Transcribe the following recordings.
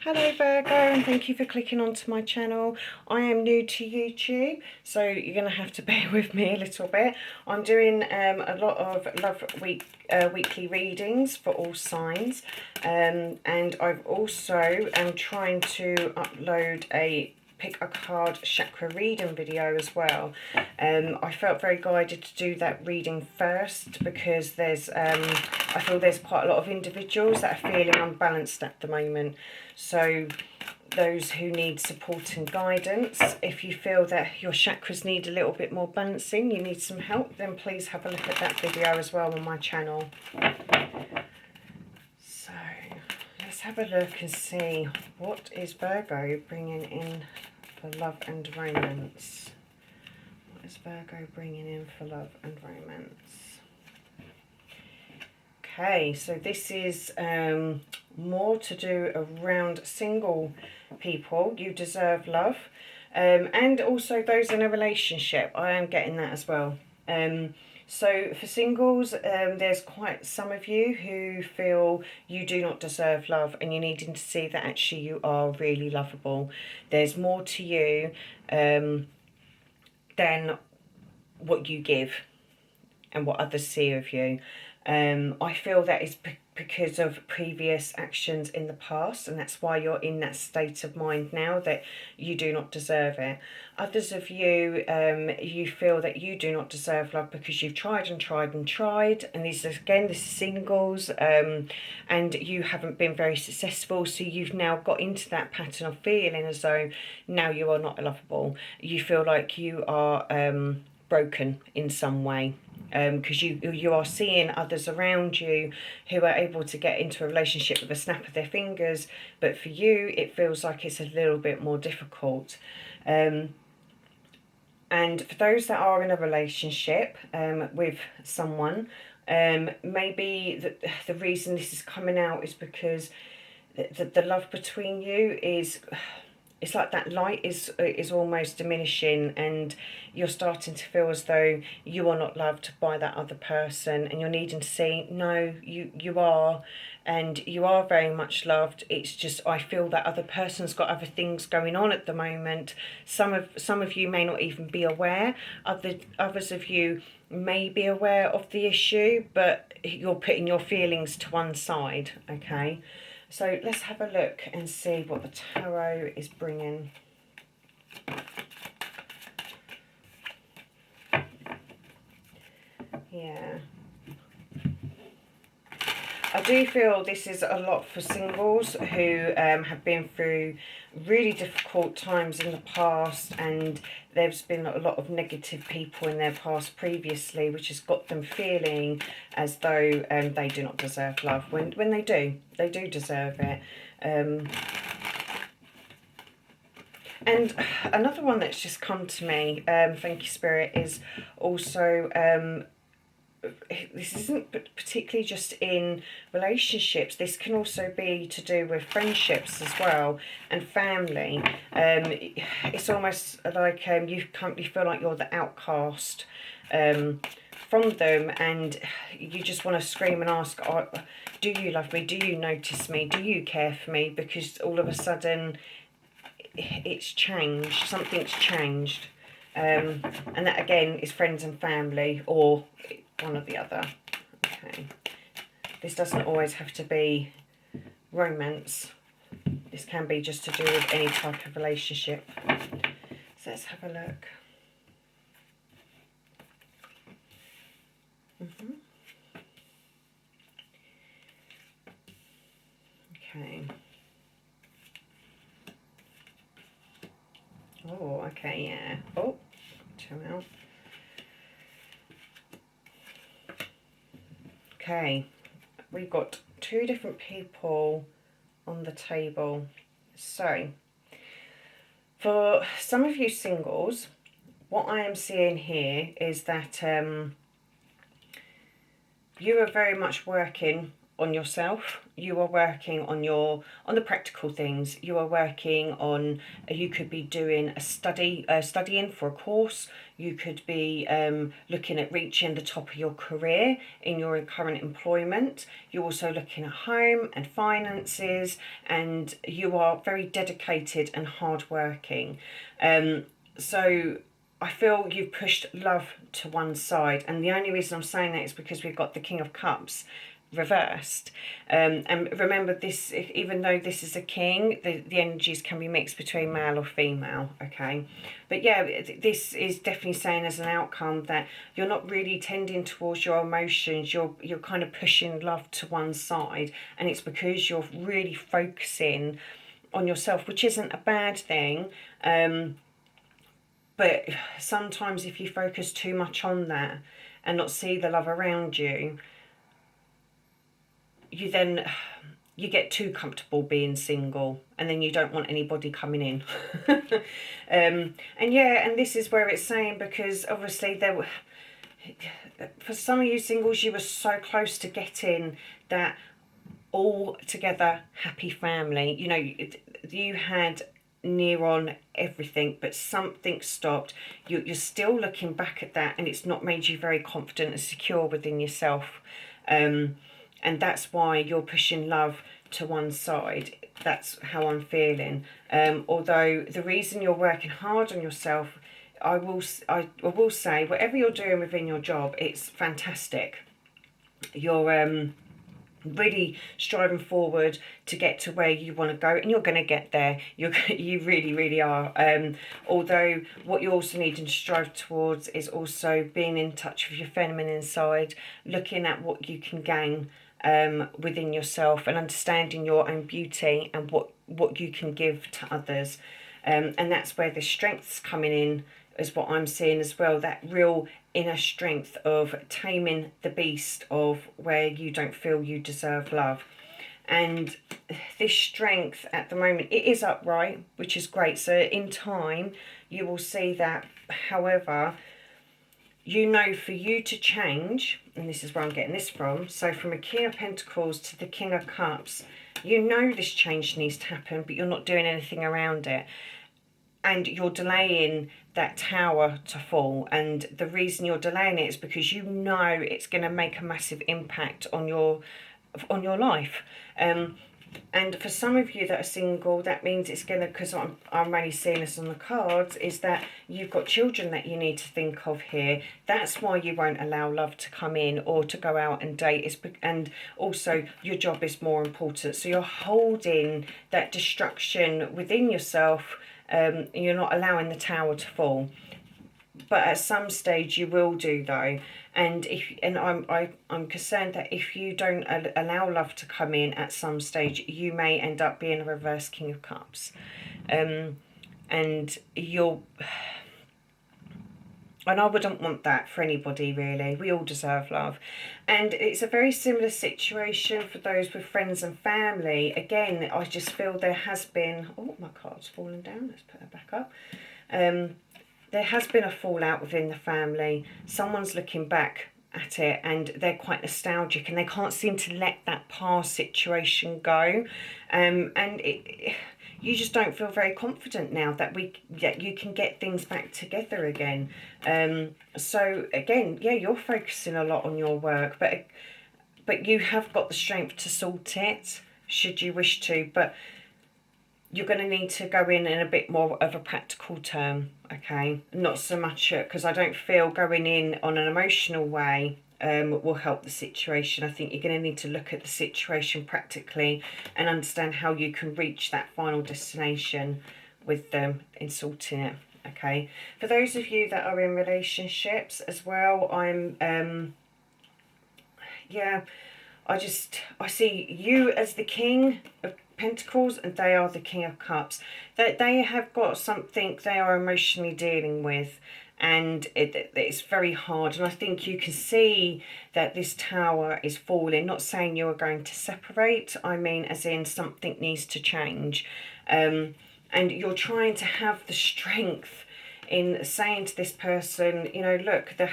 Hello Virgo, and thank you for clicking onto my channel. I am new to YouTube, so you're going to have to bear with me a little bit. I'm doing a lot of weekly readings for all signs, and I've also am trying to upload a pick a card chakra reading video as well. I felt very guided to do that reading first because there's I feel there's quite a lot of individuals that are feeling unbalanced at the moment. So those who need support and guidance, if you feel that your chakras need a little bit more balancing, you need some help, then please have a look at that video as well on my channel. So let's have a look and see what is Virgo bringing in for love and romance. What is Virgo bringing in for love and romance? Okay, so this is more to do around single people. You deserve love, and also those in a relationship. I am getting that as well. So for singles, there's quite some of you who feel you do not deserve love, and you're needing to see that actually you are really lovable. There's more to you than what you give and what others see of you. I feel that is because of previous actions in the past, and that's why you're in that state of mind now that you do not deserve it. Others of you, you feel that you do not deserve love because you've tried and tried and tried, and this is singles, and you haven't been very successful, so you've now got into that pattern of feeling as though now you are not lovable. You feel like you are broken in some way. Because you are seeing others around you who are able to get into a relationship with a snap of their fingers, but for you it feels like it's a little bit more difficult. And for those that are in a relationship with someone, maybe the reason this is coming out is because the love between you is... It's like that light is almost diminishing, and you're starting to feel as though you are not loved by that other person, and you're needing to say, no, you are, and you are very much loved. It's just I feel that other person's got other things going on at the moment. Some of you may not even be aware. Others of you may be aware of the issue, but you're putting your feelings to one side, okay? So let's have a look and see what the tarot is bringing. Yeah. I do feel this is a lot for singles who have been through really difficult times in the past, and there's been a lot of negative people in their past previously, which has got them feeling as though they do not deserve love, when they do deserve it. And another one that's just come to me, thank you Spirit, is also this isn't particularly just in relationships. This can also be to do with friendships as well, and family. It's almost like you feel like you're the outcast from them, and you just want to scream and ask, oh, do you love me? Do you notice me? Do you care for me? Because all of a sudden it's changed. Something's changed. And that again is friends and family, or one or the other. Okay, this doesn't always have to be romance. This can be just to do with any type of relationship. So let's have a look. Okay. Oh, okay, yeah. Oh, chill out. Okay, we've got two different people on the table. So, for some of you singles, what I am seeing here is that you are very much working on yourself. you are working on the practical things. You are working on, you could be doing a studying for a course. You could be looking at reaching the top of your career in your current employment. You're also looking at home and finances, and you are very dedicated and hardworking. So I feel you've pushed love to one side, and the only reason I'm saying that is because we've got the King of Cups reversed. And remember, this, even though this is a king, the energies can be mixed between male or female, okay? But yeah, this is definitely saying as an outcome that you're not really tending towards your emotions. You're kind of pushing love to one side, and it's because you're really focusing on yourself, which isn't a bad thing. But sometimes if you focus too much on that and not see the love around you, you get too comfortable being single, and then you don't want anybody coming in. And yeah, and this is where it's saying, because obviously for some of you singles, you were so close to getting that all together happy family. You know, you had near on everything, but something stopped. You're still looking back at that, and it's not made you very confident and secure within yourself. And that's why you're pushing love to one side. That's how I'm feeling. Although the reason you're working hard on yourself, I will say, whatever you're doing within your job, it's fantastic. You're really striving forward to get to where you want to go, and you're going to get there. You really are. Although what you're also needing to strive towards is also being in touch with your feminine side, looking at what you can gain within yourself, and understanding your own beauty and what you can give to others. And that's where the strength's coming in, is what I'm seeing as well. That real inner strength of taming the beast of where you don't feel you deserve love. And this strength at the moment, it is upright, which is great. So in time you will see that. However, you know, for you to change, and this is where I'm getting this from, so from a King of Pentacles to the King of Cups, you know this change needs to happen, but you're not doing anything around it. And you're delaying that tower to fall. And the reason you're delaying it is because you know it's going to make a massive impact on your life. And for some of you that are single, that means it's going to, because I'm only seeing this on the cards, is that you've got children that you need to think of here. That's why you won't allow love to come in or to go out and date. And also your job is more important. So you're holding that destruction within yourself. You're not allowing the tower to fall. But at some stage you will do, though. And I'm concerned that if you don't allow love to come in at some stage, you may end up being a reverse King of Cups. And I wouldn't want that for anybody, really. We all deserve love. And it's a very similar situation for those with friends and family. Again, I just feel there has been... Oh, my card's fallen down. Let's put it back up. There has been a fallout within the family. Someone's looking back at it and they're quite nostalgic, and they can't seem to let that past situation go. You just don't feel very confident now that you can get things back together again. So again, yeah, you're focusing a lot on your work, but you have got the strength to sort it should you wish to. But you're going to need to go in a bit more of a practical term, okay? Not so much, because I don't feel going in on an emotional way will help the situation. I think you're going to need to look at the situation practically and understand how you can reach that final destination with them in sorting it, okay? For those of you that are in relationships as well, I see you as the King of Pentacles, and they are the King of Cups. That they have got something they are emotionally dealing with, and it's very hard. And I think you can see that this tower is falling. Not saying you are going to separate, I mean as in something needs to change. And you're trying to have the strength in saying to this person, you know, look, the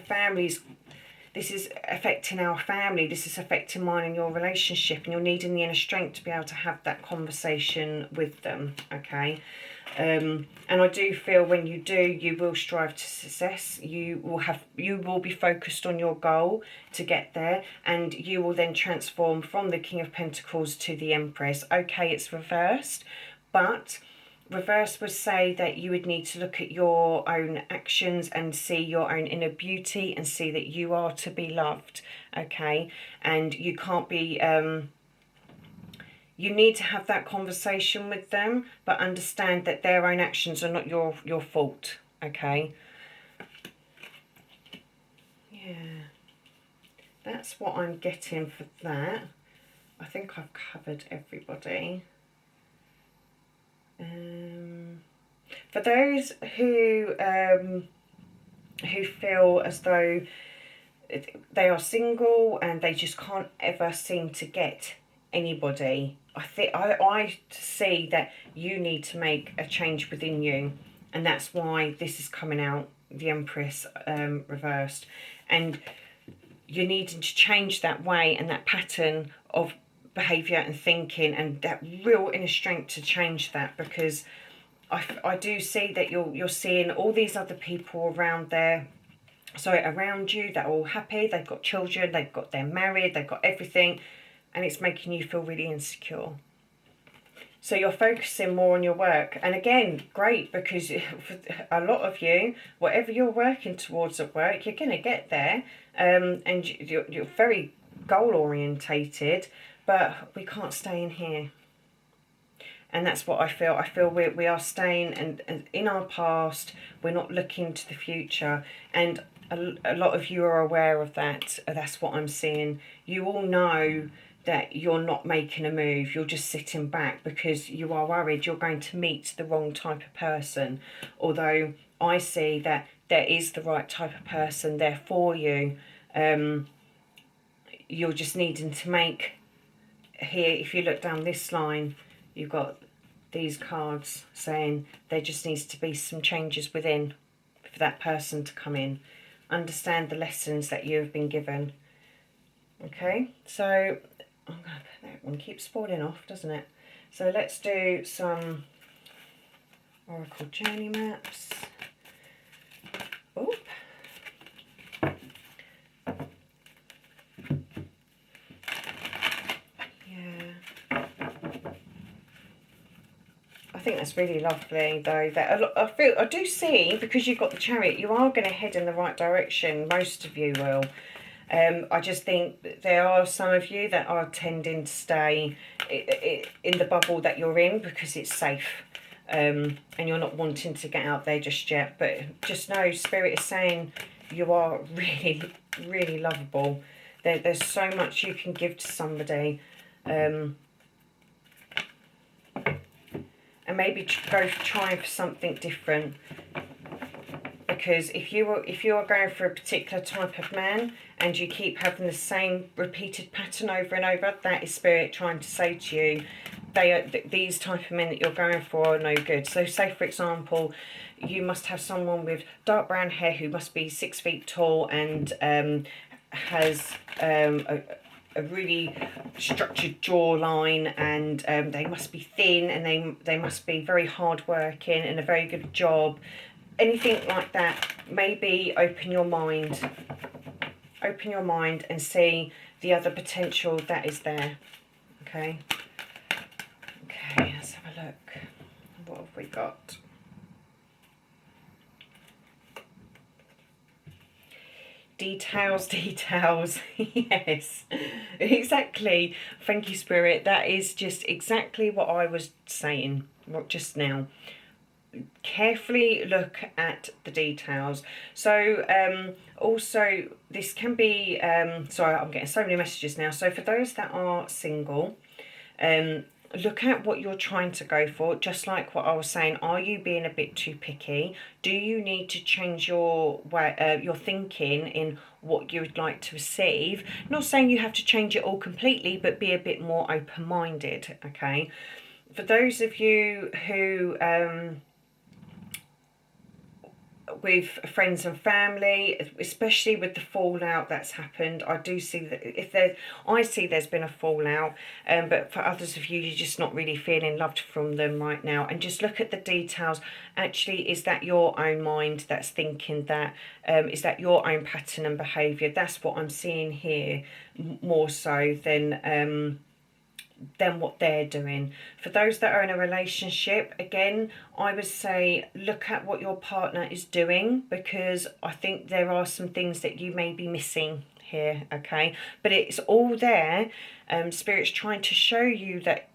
family's... this is affecting our family, this is affecting mine and your relationship, and you're needing the inner strength to be able to have that conversation with them, okay? And I do feel when you do, you will strive to success. You will be focused on your goal to get there, and you will then transform from the King of Pentacles to the Empress. Okay, it's reversed, but reverse would say that you would need to look at your own actions and see your own inner beauty and see that you are to be loved, okay? And you can't be... you need to have that conversation with them, but understand that their own actions are not your fault, okay? Yeah, that's what I'm getting for that. I think I've covered everybody. For those who feel as though they are single and they just can't ever seem to get anybody, I see that you need to make a change within you, and that's why this is coming out, the Empress reversed, and you're needing to change that way and that pattern of behaviour and thinking, and that real inner strength to change that, because I do see that you're seeing all these other people around you that are all happy, they've got children, they're married, they've got everything, and it's making you feel really insecure. So you're focusing more on your work. And again, great, because for a lot of you, whatever you're working towards at work, you're going to get there. And you're very goal orientated, but we can't stay in here. And that's what I feel. I feel we are staying and in our past. We're not looking to the future. And a lot of you are aware of that. That's what I'm seeing. You all know that you're not making a move. You're just sitting back because you are worried you're going to meet the wrong type of person. Although I see that there is the right type of person there for you. You're just needing to make... Here, if you look down this line, you've got these cards saying there just needs to be some changes within for that person to come in. Understand the lessons that you have been given. Okay, so I'm going to put that one, keeps falling off, doesn't it? So let's do some Oracle Journey Maps. Oop. I think that's really lovely, though. That I do see, because you've got the Chariot, you are going to head in the right direction. Most of you will. I just think that there are some of you that are tending to stay in the bubble that you're in because it's safe, and you're not wanting to get out there just yet. But just know, Spirit is saying you are really, really lovable. There's so much you can give to somebody. And maybe go trying for something different, because if you are going for a particular type of man and you keep having the same repeated pattern over and over, that is Spirit trying to say to you, these type of men that you're going for are no good. So say, for example, you must have someone with dark brown hair who must be 6 feet tall and has a really structured jawline, and they must be thin, and they must be very hard working and a very good job. Anything like that, maybe open your mind and see the other potential that is there. Okay, let's have a look. What have we got? Details. Yes, exactly. Thank you, Spirit. That is just exactly what I was saying just now. Carefully look at the details. So also this can be sorry, I'm getting so many messages now. So for those that are single, look at what you're trying to go for. Just like what I was saying, are you being a bit too picky? Do you need to change your way, your thinking in what you would like to receive? Not saying you have to change it all completely, but be a bit more open-minded. Okay, for those of you who with friends and family, especially with the fallout that's happened. I do see that I see there's been a fallout, but for others of you, you're just not really feeling loved from them right now. And just look at the details. Actually, is that your own mind that's thinking that? Is that your own pattern and behaviour? That's what I'm seeing here, more so than what they're doing. For those that are in a relationship, again, I would say look at what your partner is doing, because I think there are some things that you may be missing here, okay? But it's all there. Spirit's trying to show you that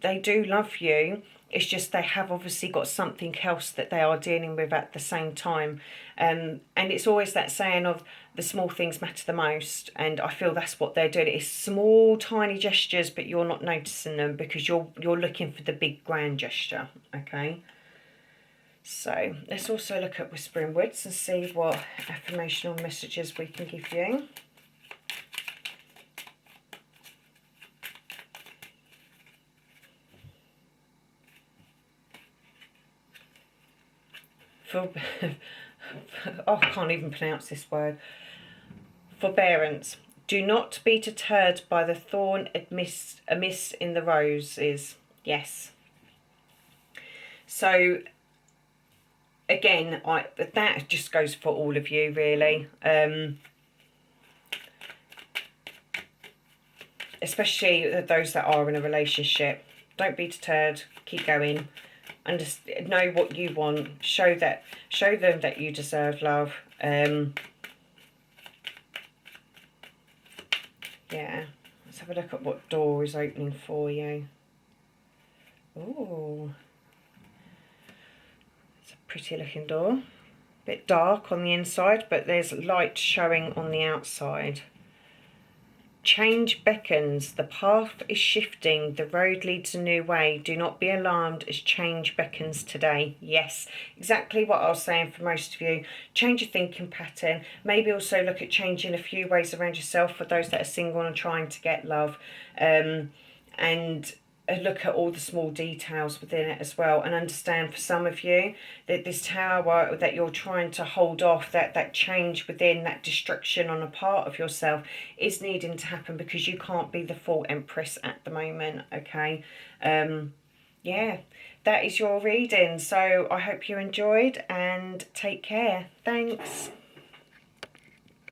they do love you. It's just they have obviously got something else that they are dealing with at the same time. And it's always that saying of the small things matter the most. And I feel that's what they're doing. It's small, tiny gestures, but you're not noticing them because you're looking for the big, grand gesture, okay? So let's also look at Whispering Woods and see what affirmational messages we can give you. For oh, I can't even pronounce this word. Forbearance. Do not be deterred by the thorn amiss in the roses. Yes. So again, that just goes for all of you, really. Especially those that are in a relationship. Don't be deterred. Keep going. And just know what you want. Show them that you deserve love. Yeah. Let's have a look at what door is opening for you. Oh, it's a pretty looking door. Bit dark on the inside, but there's light showing on the outside. Change beckons. The path is shifting. The road leads a new way. Do not be alarmed as change beckons today. Yes, exactly what I was saying for most of you. Change your thinking pattern. Maybe also look at changing a few ways around yourself for those that are single and trying to get love. And look at all the small details within it as well, and understand for some of you that this tower that you're trying to hold off, that change within, that destruction on a part of yourself is needing to happen because you can't be the full empress at the moment, okay? Yeah, that is your reading. So I hope you enjoyed and take care. Thanks.